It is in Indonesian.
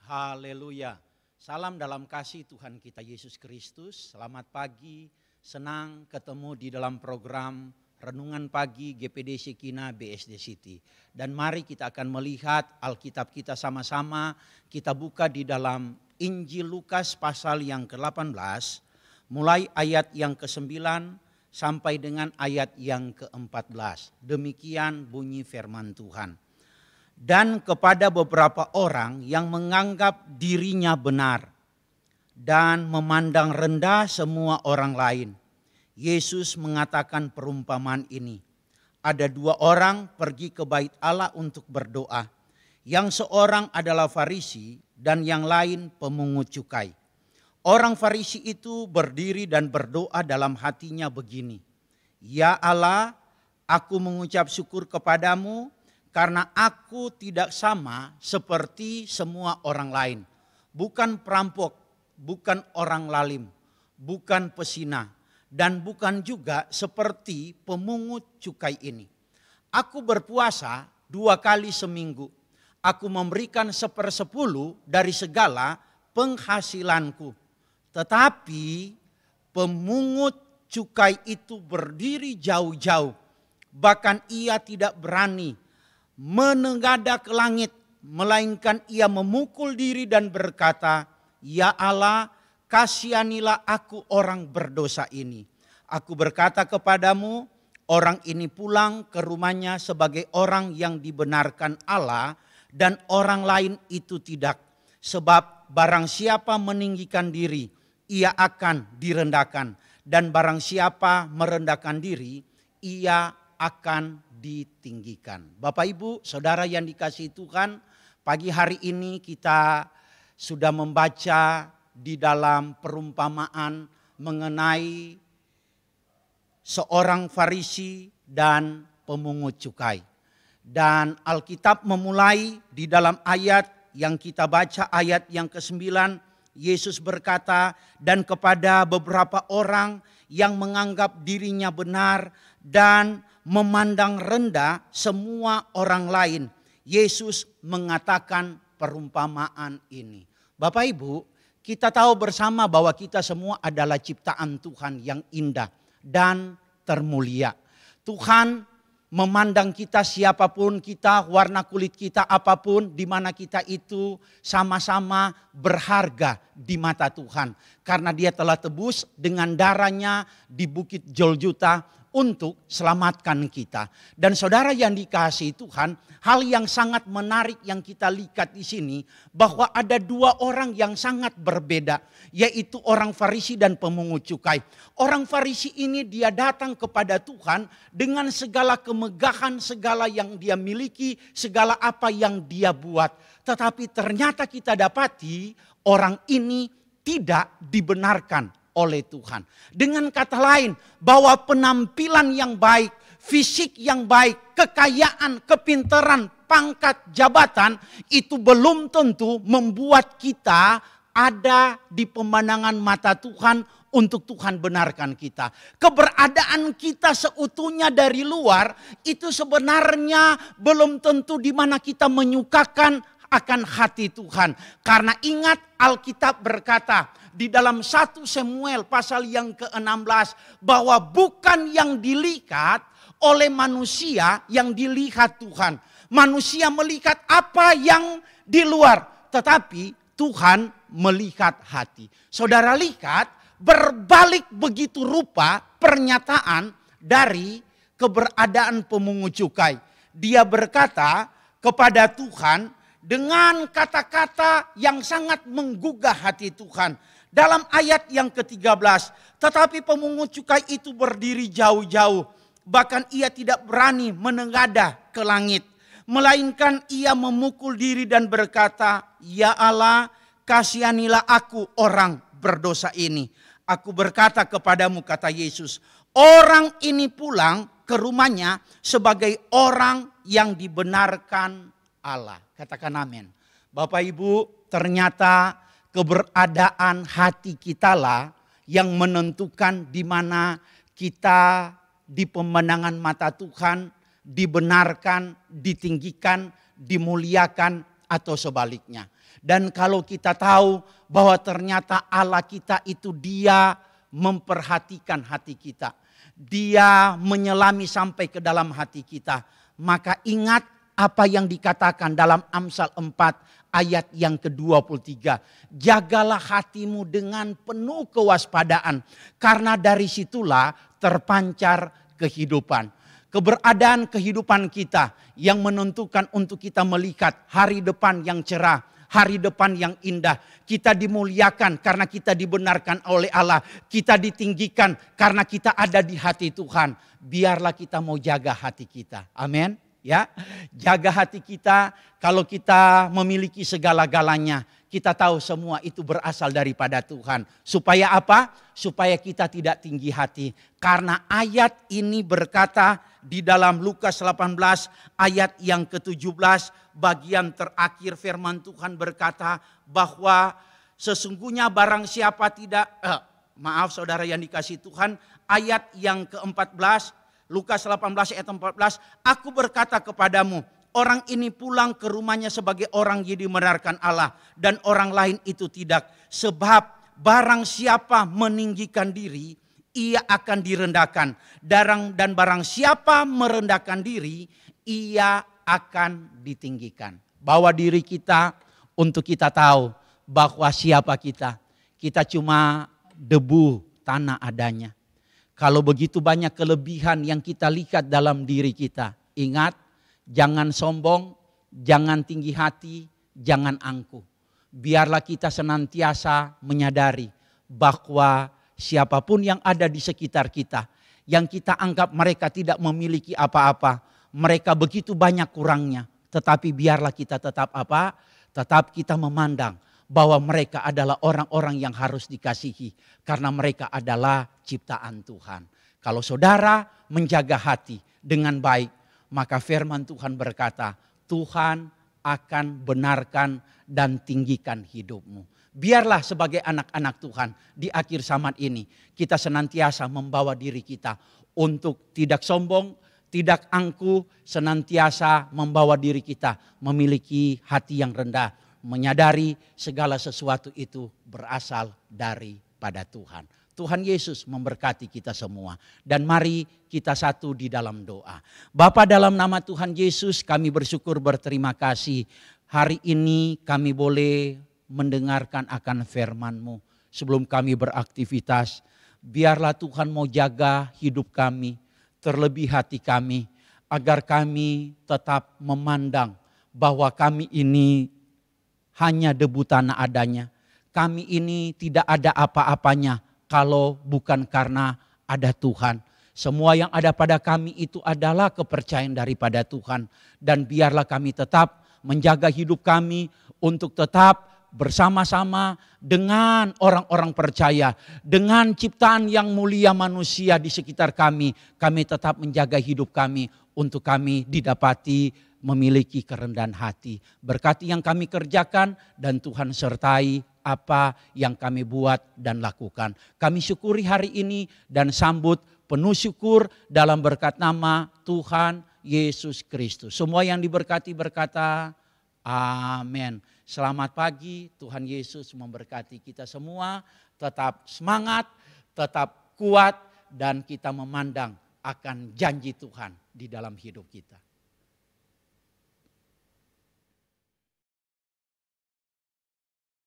Haleluya. Salam dalam kasih Tuhan kita Yesus Kristus. Selamat pagi, senang ketemu di dalam program Renungan Pagi GPD Shekina BSD City. Dan mari kita akan melihat Alkitab kita sama-sama. Kita buka di dalam Injil Lukas pasal yang ke-18, mulai ayat yang ke-9 sampai dengan ayat yang ke-14. Demikian bunyi firman Tuhan. Dan kepada beberapa orang yang menganggap dirinya benar dan memandang rendah semua orang lain, Yesus mengatakan perumpamaan ini. Ada dua orang pergi ke bait Allah untuk berdoa. Yang seorang adalah Farisi dan yang lain pemungut cukai. Orang Farisi itu berdiri dan berdoa dalam hatinya begini. Ya Allah, aku mengucap syukur kepadamu karena aku tidak sama seperti semua orang lain. Bukan perampok, bukan orang lalim, bukan pesina, dan bukan juga seperti pemungut cukai ini. Aku berpuasa 2 kali seminggu. Aku memberikan 1/10 dari segala penghasilanku. Tetapi pemungut cukai itu berdiri jauh-jauh. Bahkan ia tidak berani menengadah ke langit, melainkan ia memukul diri dan berkata, Ya Allah, kasihanilah aku orang berdosa ini. Aku berkata kepadamu, orang ini pulang ke rumahnya sebagai orang yang dibenarkan Allah dan orang lain itu tidak. Sebab barang siapa meninggikan diri, ia akan direndahkan. Dan barang siapa merendahkan diri, ia akan ditinggikan. Bapak Ibu, saudara yang dikasihi Tuhan, pagi hari ini kita sudah membaca di dalam perumpamaan mengenai seorang Farisi dan pemungut cukai. Dan Alkitab memulai di dalam ayat yang kita baca, ayat yang ke-9, Yesus berkata, dan kepada beberapa orang yang menganggap dirinya benar dan memandang rendah semua orang lain, Yesus mengatakan perumpamaan ini. Bapak Ibu, kita tahu bersama bahwa kita semua adalah ciptaan Tuhan yang indah dan termulia. Tuhan memandang kita siapapun kita, warna kulit kita apapun, di mana kita itu sama-sama berharga di mata Tuhan. Karena Dia telah tebus dengan darahnya di Bukit Golgota untuk selamatkan kita. Dan saudara yang dikasihi Tuhan, hal yang sangat menarik yang kita lihat di sini, bahwa ada dua orang yang sangat berbeda, yaitu orang Farisi dan pemungut cukai. Orang Farisi ini dia datang kepada Tuhan dengan segala kemegahan, segala yang dia miliki, segala apa yang dia buat. Tetapi ternyata kita dapati orang ini tidak dibenarkan oleh Tuhan. Dengan kata lain, bahwa penampilan yang baik, fisik yang baik, kekayaan, kepintaran, pangkat, jabatan, itu belum tentu membuat kita ada di pemandangan mata Tuhan untuk Tuhan benarkan kita. Keberadaan kita seutuhnya dari luar itu sebenarnya belum tentu di mana kita menyukakan akan hati Tuhan. Karena ingat Alkitab berkata di dalam 1 Samuel pasal yang ke-16 bahwa bukan yang dilihat oleh manusia yang dilihat Tuhan. Manusia melihat apa yang di luar, tetapi Tuhan melihat hati. Saudara lihat berbalik begitu rupa pernyataan dari keberadaan pemungut cukai. Dia berkata kepada Tuhan dengan kata-kata yang sangat menggugah hati Tuhan. Dalam ayat yang ke-13, tetapi pemungut cukai itu berdiri jauh-jauh. Bahkan ia tidak berani menengadah ke langit. Melainkan ia memukul diri dan berkata, Ya Allah, kasihanilah aku orang berdosa ini. Aku berkata kepadamu, kata Yesus, orang ini pulang ke rumahnya sebagai orang yang dibenarkan Allah. Katakan amin. Bapak Ibu, ternyata keberadaan hati kitalah yang menentukan di mana kita di pemandangan mata Tuhan dibenarkan, ditinggikan, dimuliakan atau sebaliknya. Dan kalau kita tahu bahwa ternyata Allah kita itu Dia memperhatikan hati kita. Dia menyelami sampai ke dalam hati kita. Maka ingat apa yang dikatakan dalam Amsal 4 ayat yang ke-23. Jagalah hatimu dengan penuh kewaspadaan. Karena dari situlah terpancar kehidupan. Keberadaan kehidupan kita yang menentukan untuk kita melihat hari depan yang cerah, hari depan yang indah. Kita dimuliakan karena kita dibenarkan oleh Allah. Kita ditinggikan karena kita ada di hati Tuhan. Biarlah kita mau jaga hati kita. Amin. Ya, jaga hati kita. Kalau kita memiliki segala-galanya, kita tahu semua itu berasal daripada Tuhan. Supaya apa? Supaya kita tidak tinggi hati. Karena ayat ini berkata di dalam Lukas 18 ayat yang ke-17, bagian terakhir firman Tuhan berkata bahwa sesungguhnya barang siapa tidak, maaf saudara yang dikasihi Tuhan, ayat yang ke-14, Lukas 18 ayat 14, aku berkata kepadamu, orang ini pulang ke rumahnya sebagai orang yang dibenarkan Allah dan orang lain itu tidak. Sebab barang siapa meninggikan diri, ia akan direndahkan. Dan barang siapa merendahkan diri, ia akan ditinggikan. Bawa diri kita untuk kita tahu bahwa siapa kita. Kita cuma debu tanah adanya. Kalau begitu banyak kelebihan yang kita lihat dalam diri kita. Ingat, jangan sombong, jangan tinggi hati, jangan angkuh. Biarlah kita senantiasa menyadari bahwa siapapun yang ada di sekitar kita, yang kita anggap mereka tidak memiliki apa-apa, mereka begitu banyak kurangnya. Tetapi biarlah kita tetap apa? Tetap kita memandang bahwa mereka adalah orang-orang yang harus dikasihi. Karena mereka adalah ciptaan Tuhan. Kalau saudara menjaga hati dengan baik, maka firman Tuhan berkata, Tuhan akan benarkan dan tinggikan hidupmu. Biarlah sebagai anak-anak Tuhan di akhir zaman ini, kita senantiasa membawa diri kita untuk tidak sombong, tidak angkuh, senantiasa membawa diri kita memiliki hati yang rendah. Menyadari segala sesuatu itu berasal daripada Tuhan. Tuhan Yesus memberkati kita semua. Dan mari kita satu di dalam doa. Bapa, dalam nama Tuhan Yesus kami bersyukur berterima kasih. Hari ini kami boleh mendengarkan akan firman-Mu. Sebelum kami beraktivitas, biarlah Tuhan mau jaga hidup kami, terlebih hati kami. Agar kami tetap memandang bahwa kami ini hanya debu tanah adanya. Kami ini tidak ada apa-apanya kalau bukan karena ada Tuhan. Semua yang ada pada kami itu adalah kepercayaan daripada Tuhan. Dan biarlah kami tetap menjaga hidup kami untuk tetap bersama-sama dengan orang-orang percaya. Dengan ciptaan yang mulia manusia di sekitar kami. Kami tetap menjaga hidup kami untuk kami didapati memiliki kerendahan hati. Berkati yang kami kerjakan dan Tuhan sertai apa yang kami buat dan lakukan. Kami syukuri hari ini dan sambut penuh syukur dalam berkat nama Tuhan Yesus Kristus. Semua yang diberkati berkata amin. Selamat pagi, Tuhan Yesus memberkati kita semua. Tetap semangat, tetap kuat dan kita memandang akan janji Tuhan di dalam hidup kita.